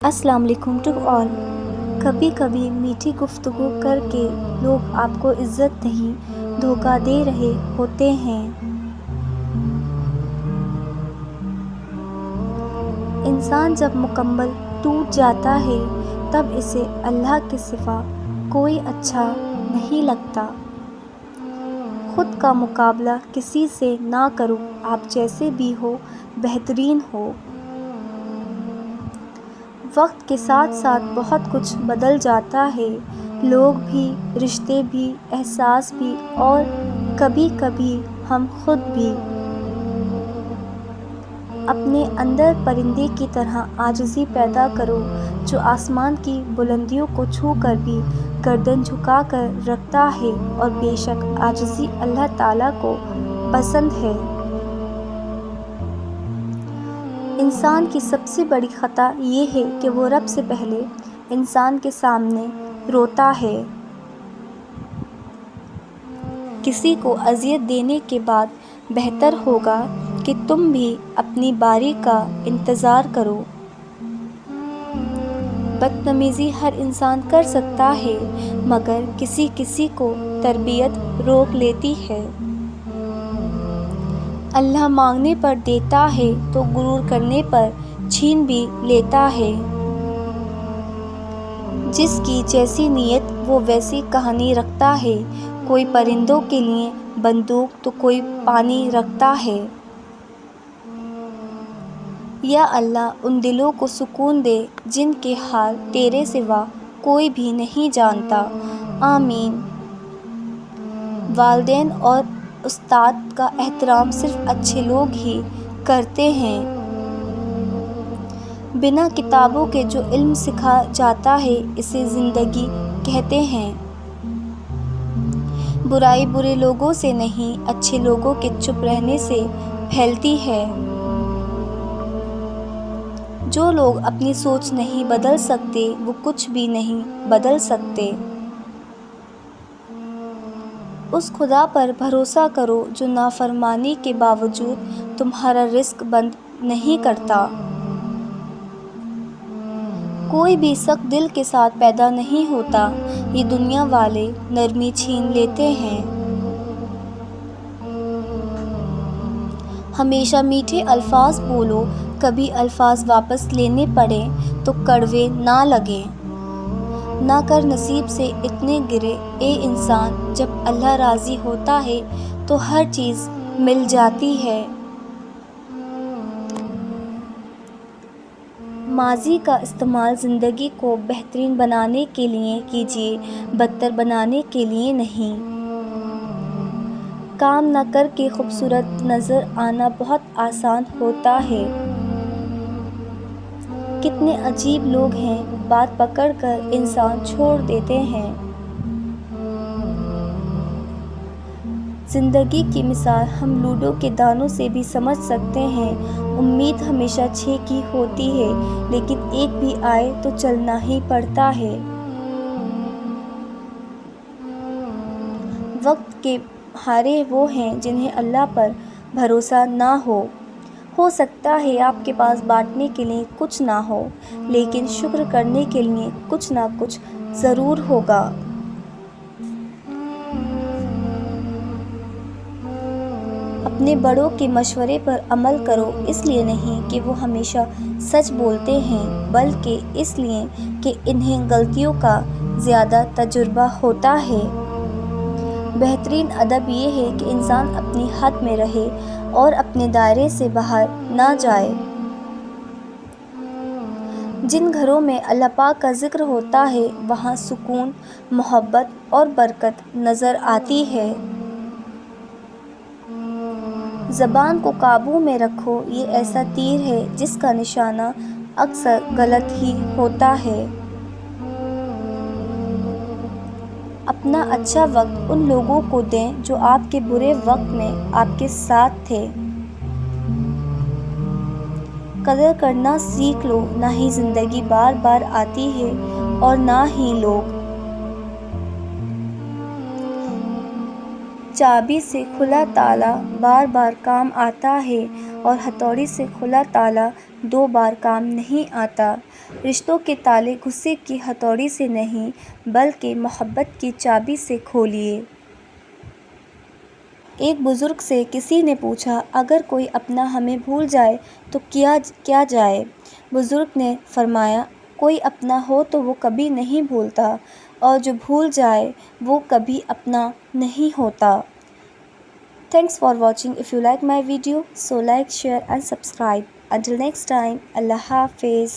السلام علیکم to all. کبھی کبھی میٹھی گفتگو کر کے لوگ آپ کو عزت نہیں دھوکہ دے رہے ہوتے ہیں۔ انسان جب مکمل ٹوٹ جاتا ہے تب اسے اللہ کے سوا کوئی اچھا نہیں لگتا۔ خود کا مقابلہ کسی سے نہ کرو، آپ جیسے بھی ہو بہترین ہو۔ وقت کے ساتھ ساتھ بہت کچھ بدل جاتا ہے، لوگ بھی، رشتے بھی، احساس بھی اور کبھی کبھی ہم خود بھی۔ اپنے اندر پرندے کی طرح عاجزی پیدا کرو جو آسمان کی بلندیوں کو چھو کر بھی گردن جھکا کر رکھتا ہے، اور بے شک عاجزی اللہ تعالیٰ کو پسند ہے۔ انسان کی سب سے بڑی خطا یہ ہے کہ وہ رب سے پہلے انسان کے سامنے روتا ہے۔ کسی کو اذیت دینے کے بعد بہتر ہوگا کہ تم بھی اپنی باری کا انتظار کرو۔ بدتمیزی ہر انسان کر سکتا ہے، مگر کسی کسی کو تربیت روک لیتی ہے۔ اللہ مانگنے پر دیتا ہے تو غرور کرنے پر چھین بھی لیتا ہے۔ جس کی جیسی نیت وہ ویسی کہانی رکھتا ہے، کوئی پرندوں کے لیے بندوق تو کوئی پانی رکھتا ہے۔ یا اللہ ان دلوں کو سکون دے جن کے حال تیرے سوا کوئی بھی نہیں جانتا، آمین۔ والدین اور استاد کا احترام صرف اچھے لوگ ہی کرتے ہیں۔ بنا کتابوں کے جو علم سکھا جاتا ہے اسے زندگی کہتے ہیں۔ برائی برے لوگوں سے نہیں، اچھے لوگوں کے چپ رہنے سے پھیلتی ہے۔ جو لوگ اپنی سوچ نہیں بدل سکتے وہ کچھ بھی نہیں بدل سکتے۔ اس خدا پر بھروسہ کرو جو نافرمانی کے باوجود تمہارا رزق بند نہیں کرتا۔ کوئی بھی سخت دل کے ساتھ پیدا نہیں ہوتا، یہ دنیا والے نرمی چھین لیتے ہیں۔ ہمیشہ میٹھے الفاظ بولو، کبھی الفاظ واپس لینے پڑیں تو کڑوے نہ لگیں۔ نہ کر نصیب سے اتنے گرے اے انسان، جب اللہ راضی ہوتا ہے تو ہر چیز مل جاتی ہے۔ ماضی کا استعمال زندگی کو بہترین بنانے کے لیے کیجیے، بدتر بنانے کے لیے نہیں۔ کام نہ کر کے خوبصورت نظر آنا بہت آسان ہوتا ہے۔ کتنے عجیب لوگ ہیں، بات پکڑ کر انسان چھوڑ دیتے ہیں۔ زندگی کی مثال ہم لوڈو کے دانوں سے بھی سمجھ سکتے ہیں۔ امید ہمیشہ 6 کی ہوتی ہے، لیکن ایک بھی آئے تو چلنا ہی پڑتا ہے۔ وقت کے ہارے وہ ہیں جنہیں اللہ پر بھروسہ نہ ہو۔ ہو سکتا ہے آپ کے پاس بانٹنے کے لیے کچھ نہ ہو، لیکن شکر کرنے کے لیے کچھ نہ کچھ ضرور ہوگا۔ اپنے بڑوں کے مشورے پر عمل کرو، اس لیے نہیں کہ وہ ہمیشہ سچ بولتے ہیں، بلکہ اس لیے کہ انہیں غلطیوں کا زیادہ تجربہ ہوتا ہے۔ بہترین ادب یہ ہے کہ انسان اپنی حد میں رہے اور اپنے دائرے سے باہر نہ جائے۔ جن گھروں میں اللہ پاک کا ذکر ہوتا ہے وہاں سکون، محبت اور برکت نظر آتی ہے۔ زبان کو قابو میں رکھو، یہ ایسا تیر ہے جس کا نشانہ اکثر غلط ہی ہوتا ہے۔ اپنا اچھا وقت ان لوگوں کو دیں جو آپ کے برے وقت میں آپ کے ساتھ تھے۔ قدر کرنا سیکھ لو، نہ ہی زندگی بار بار آتی ہے اور نہ ہی لوگ۔ چابی سے کھلا تالا بار بار کام آتا ہے اور ہتھوڑی سے کھلا تالا 2 بار کام نہیں آتا۔ رشتوں کے تالے غصے کی ہتھوڑی سے نہیں بلکہ محبت کی چابی سے کھولیے۔ ایک بزرگ سے کسی نے پوچھا، اگر کوئی اپنا ہمیں بھول جائے تو کیا جائے؟ بزرگ نے فرمایا، کوئی اپنا ہو تو وہ کبھی نہیں بھولتا، اور جو بھول جائے وہ کبھی اپنا نہیں ہوتا۔ Thanks for watching. If you like my video, so like, share and subscribe. Until next time, Allah Hafiz.